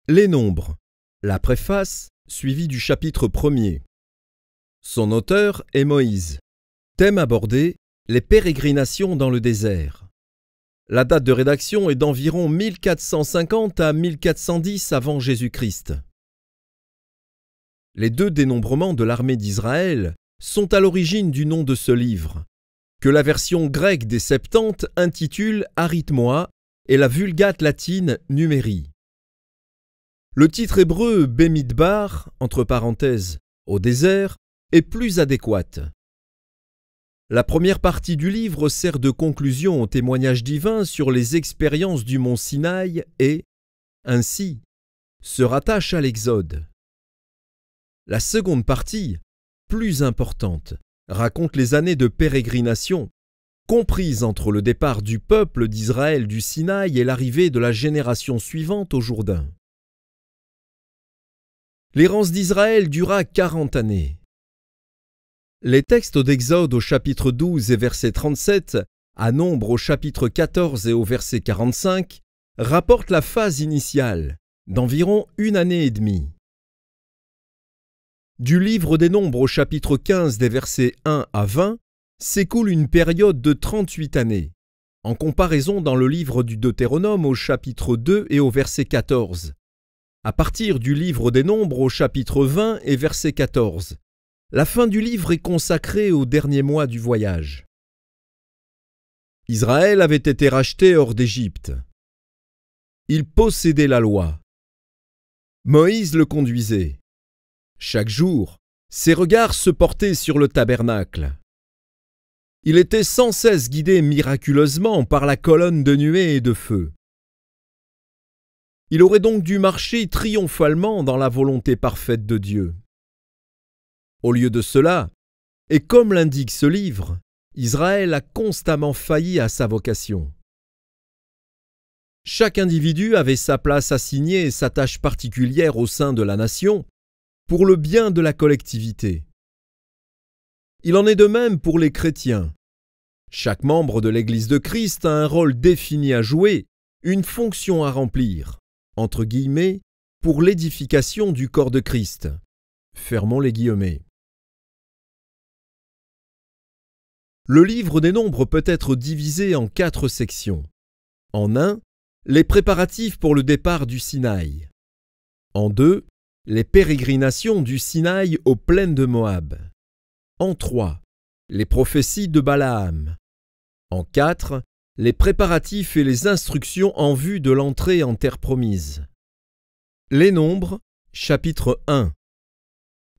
Les nombres. La préface, suivie du chapitre 1er. Son auteur est Moïse. Thème abordé, les pérégrinations dans le désert. La date de rédaction est d'environ 1450 à 1410 avant Jésus-Christ. Les deux dénombrements de l'armée d'Israël sont à l'origine du nom de ce livre, que la version grecque des Septante intitule Arithmoa et la Vulgate latine Numéri. Le titre hébreu Bemidbar, entre parenthèses, au désert, est plus adéquat. La première partie du livre sert de conclusion au témoignage divin sur les expériences du mont Sinaï et, ainsi, se rattache à l'Exode. La seconde partie, plus importante, raconte les années de pérégrination, comprises entre le départ du peuple d'Israël du Sinaï et l'arrivée de la génération suivante au Jourdain. L'errance d'Israël dura 40 années. Les textes d'Exode au chapitre 12 et verset 37, à Nombre au chapitre 14 et au verset 45, rapportent la phase initiale, d'environ 1 année et demie. Du livre des Nombres au chapitre 15 des versets 1 à 20, s'écoule une période de 38 années, en comparaison dans le livre du Deutéronome au chapitre 2 et au verset 14. À partir du livre des Nombres au chapitre 20 et verset 14, la fin du livre est consacrée aux derniers mois du voyage. Israël avait été racheté hors d'Égypte. Il possédait la loi. Moïse le conduisait. Chaque jour, ses regards se portaient sur le tabernacle. Il était sans cesse guidé miraculeusement par la colonne de nuée et de feu. Il aurait donc dû marcher triomphalement dans la volonté parfaite de Dieu. Au lieu de cela, et comme l'indique ce livre, Israël a constamment failli à sa vocation. Chaque individu avait sa place assignée et sa tâche particulière au sein de la nation, pour le bien de la collectivité. Il en est de même pour les chrétiens. Chaque membre de l'Église de Christ a un rôle défini à jouer, une fonction à remplir, entre guillemets, pour l'édification du corps de Christ. Fermons les guillemets. Le livre des Nombres peut être divisé en 4 sections. En 1, les préparatifs pour le départ du Sinaï. En 2, les pérégrinations du Sinaï aux plaines de Moab. En 3, les prophéties de Balaam. En 4, les préparatifs et les instructions en vue de l'entrée en terre promise. Les Nombres, chapitre 1.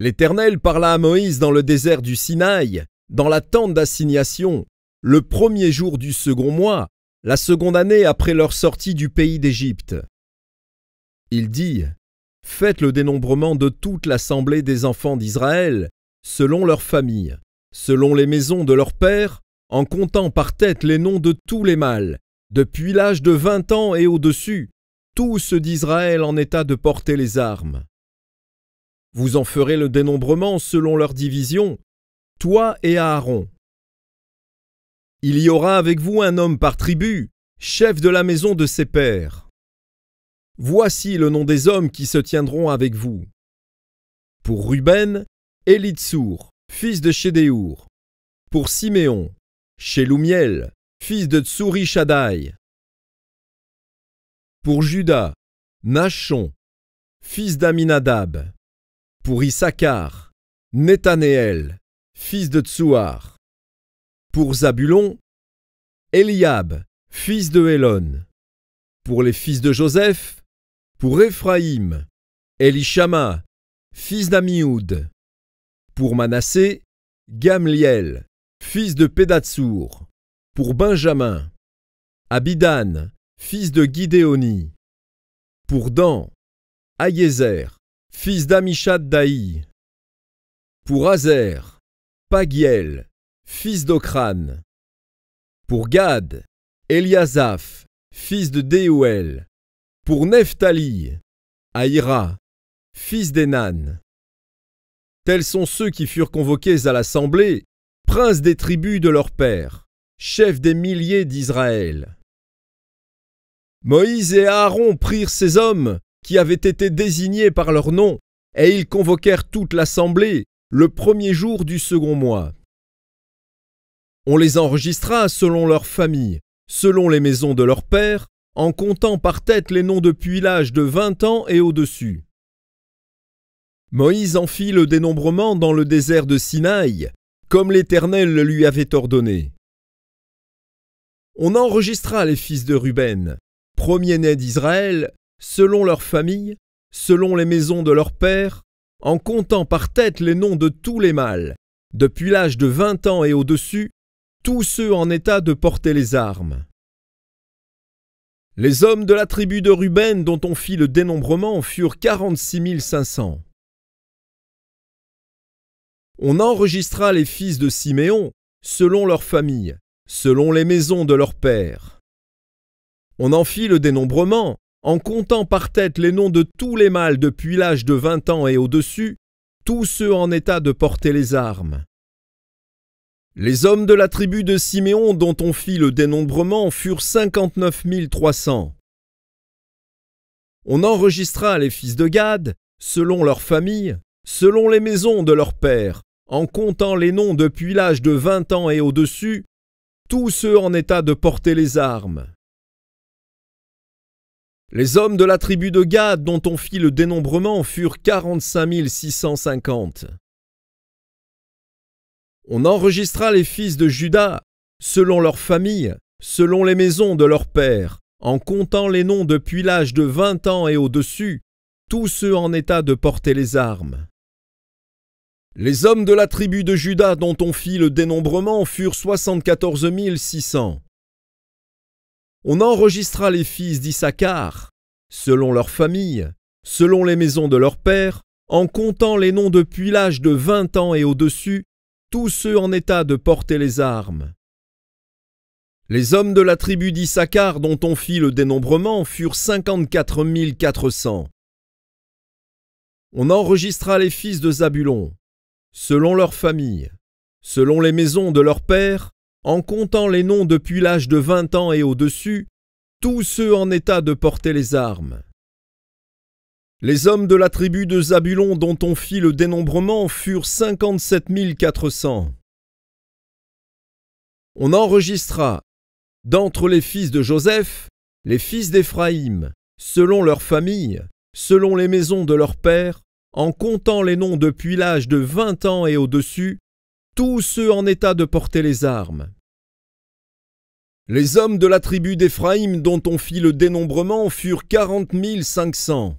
L'Éternel parla à Moïse dans le désert du Sinaï, dans la tente d'assignation, le premier jour du second mois, la seconde année après leur sortie du pays d'Égypte. Il dit: Faites le dénombrement de toute l'assemblée des enfants d'Israël, selon leurs familles, selon les maisons de leurs pères, en comptant par tête les noms de tous les mâles, depuis l'âge de 20 ans et au-dessus, tous ceux d'Israël en état de porter les armes. Vous en ferez le dénombrement selon leur division, toi et Aaron. Il y aura avec vous un homme par tribu, chef de la maison de ses pères. Voici le nom des hommes qui se tiendront avec vous. Pour Ruben, Élitsour, fils de Chédéour. Pour Siméon, Shelumiel, fils de Tsouri-Shaddaï. Pour Juda, Nachon, fils d'Aminadab. Pour Issachar, Nethanéel, fils de Tsouar. Pour Zabulon, Eliab, fils de Hélon. Pour les fils de Joseph, pour Éphraïm, Élishama, fils d'Amioud. Pour Manassé, Gamliel, fils de Pédatsour. Pour Benjamin, Abidan, fils de Guidéoni. Pour Dan, Aïézer, fils d'Amishad-Daï. Pour Azer, Pagiel, fils d'Ocran. Pour Gad, Eliasaph, fils de Déouël. Pour Nephtali, Aïra, fils d'Énan. Tels sont ceux qui furent convoqués à l'assemblée, princes des tribus de leurs pères, chefs des milliers d'Israël. Moïse et Aaron prirent ces hommes qui avaient été désignés par leur nom, et ils convoquèrent toute l'assemblée le premier jour du second mois. On les enregistra selon leurs familles, selon les maisons de leurs pères, en comptant par tête les noms depuis l'âge de 20 ans et au-dessus. Moïse en fit le dénombrement dans le désert de Sinaï, comme l'Éternel le lui avait ordonné. On enregistra les fils de Ruben, premiers-nés d'Israël, selon leurs familles, selon les maisons de leurs pères, en comptant par tête les noms de tous les mâles, depuis l'âge de 20 ans et au-dessus, tous ceux en état de porter les armes. Les hommes de la tribu de Ruben dont on fit le dénombrement furent 46 500. On enregistra les fils de Siméon, selon leurs familles, selon les maisons de leurs pères. On en fit le dénombrement, en comptant par tête les noms de tous les mâles depuis l'âge de 20 ans et au-dessus, tous ceux en état de porter les armes. Les hommes de la tribu de Siméon dont on fit le dénombrement furent 59 300. On enregistra les fils de Gad, selon leurs familles, selon les maisons de leurs pères, en comptant les noms depuis l'âge de 20 ans et au-dessus, tous ceux en état de porter les armes. Les hommes de la tribu de Gad dont on fit le dénombrement furent 45 650. On enregistra les fils de Juda, selon leurs familles, selon les maisons de leurs pères, en comptant les noms depuis l'âge de 20 ans et au-dessus, tous ceux en état de porter les armes. Les hommes de la tribu de Juda dont on fit le dénombrement furent 74 600. On enregistra les fils d'Issachar, selon leurs familles, selon les maisons de leurs pères, en comptant les noms depuis l'âge de 20 ans et au-dessus, tous ceux en état de porter les armes. Les hommes de la tribu d'Issachar dont on fit le dénombrement furent 54 400. On enregistra les fils de Zabulon, selon leurs familles, selon les maisons de leurs pères, en comptant les noms depuis l'âge de 20 ans et au-dessus, tous ceux en état de porter les armes. Les hommes de la tribu de Zabulon dont on fit le dénombrement furent 57 400. On enregistra, d'entre les fils de Joseph, les fils d'Éphraïm, selon leurs familles, selon les maisons de leurs pères, en comptant les noms depuis l'âge de 20 ans et au-dessus, tous ceux en état de porter les armes. Les hommes de la tribu d'Éphraïm dont on fit le dénombrement furent 40 500.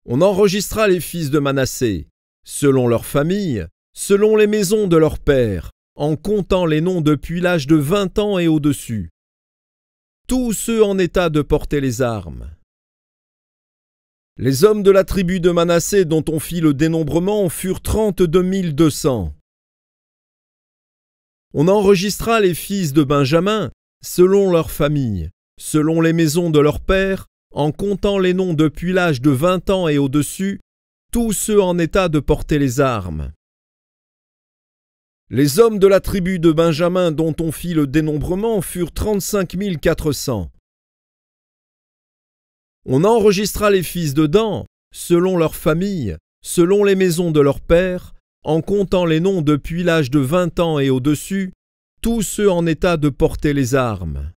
On enregistra les fils de Manassé, selon leurs familles, selon les maisons de leurs pères, en comptant les noms depuis l'âge de 20 ans et au-dessus, tous ceux en état de porter les armes. Les hommes de la tribu de Manassé dont on fit le dénombrement furent 32 200. On enregistra les fils de Benjamin, selon leurs familles, selon les maisons de leurs pères, en comptant les noms depuis l'âge de 20 ans et au-dessus, tous ceux en état de porter les armes. Les hommes de la tribu de Benjamin dont on fit le dénombrement furent 35 400. On enregistra les fils de Dan, selon leurs familles, selon les maisons de leurs pères, en comptant les noms depuis l'âge de 20 ans et au-dessus, tous ceux en état de porter les armes.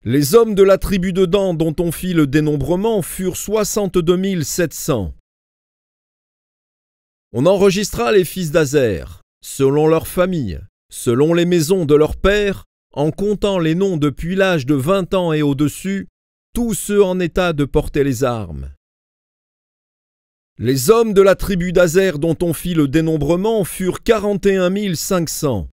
Les hommes de la tribu de Dan dont on fit le dénombrement furent 62 700. On enregistra les fils d'Azer, selon leurs familles, selon les maisons de leurs pères, en comptant les noms depuis l'âge de 20 ans et au-dessus, tous ceux en état de porter les armes. Les hommes de la tribu d'Azer dont on fit le dénombrement furent 41 500.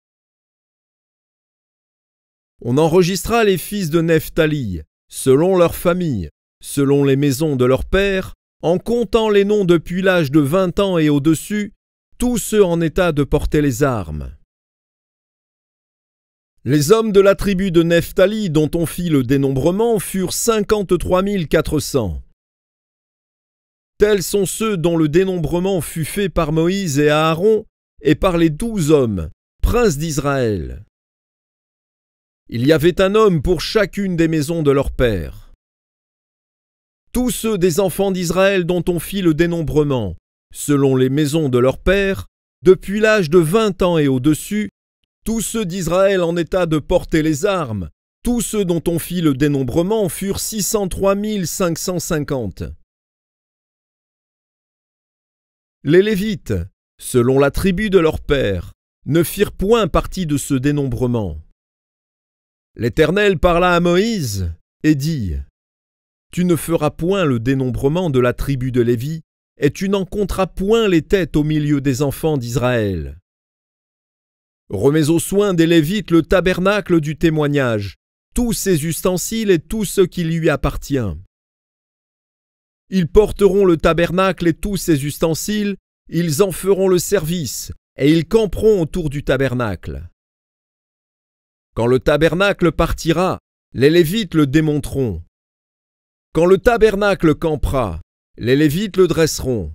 On enregistra les fils de Nephtali, selon leurs familles, selon les maisons de leurs pères, en comptant les noms depuis l'âge de 20 ans et au-dessus, tous ceux en état de porter les armes. Les hommes de la tribu de Nephtali dont on fit le dénombrement furent 53 400. Tels sont ceux dont le dénombrement fut fait par Moïse et Aaron et par les 12 hommes, princes d'Israël. Il y avait un homme pour chacune des maisons de leur père. tous ceux des enfants d'Israël dont on fit le dénombrement, selon les maisons de leurs pères, depuis l'âge de 20 ans et au-dessus, tous ceux d'Israël en état de porter les armes, tous ceux dont on fit le dénombrement furent 603 550. Les Lévites, selon la tribu de leurs pères, ne firent point partie de ce dénombrement. L'Éternel parla à Moïse et dit : Tu ne feras point le dénombrement de la tribu de Lévi, et tu n'en compteras point les têtes au milieu des enfants d'Israël. Remets aux soins des Lévites le tabernacle du témoignage, tous ses ustensiles et tout ce qui lui appartient. Ils porteront le tabernacle et tous ses ustensiles, ils en feront le service, et ils camperont autour du tabernacle. Quand le tabernacle partira, les Lévites le démonteront. Quand le tabernacle campera, les Lévites le dresseront,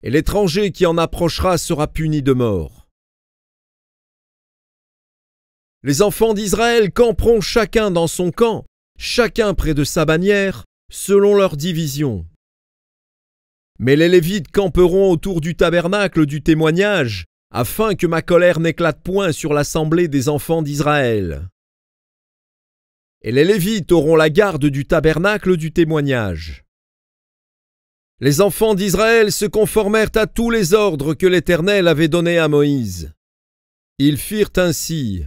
et l'étranger qui en approchera sera puni de mort. Les enfants d'Israël camperont chacun dans son camp, chacun près de sa bannière, selon leur division. Mais les Lévites camperont autour du tabernacle du témoignage, afin que ma colère n'éclate point sur l'assemblée des enfants d'Israël. Et les Lévites auront la garde du tabernacle du témoignage. Les enfants d'Israël se conformèrent à tous les ordres que l'Éternel avait donnés à Moïse. Ils firent ainsi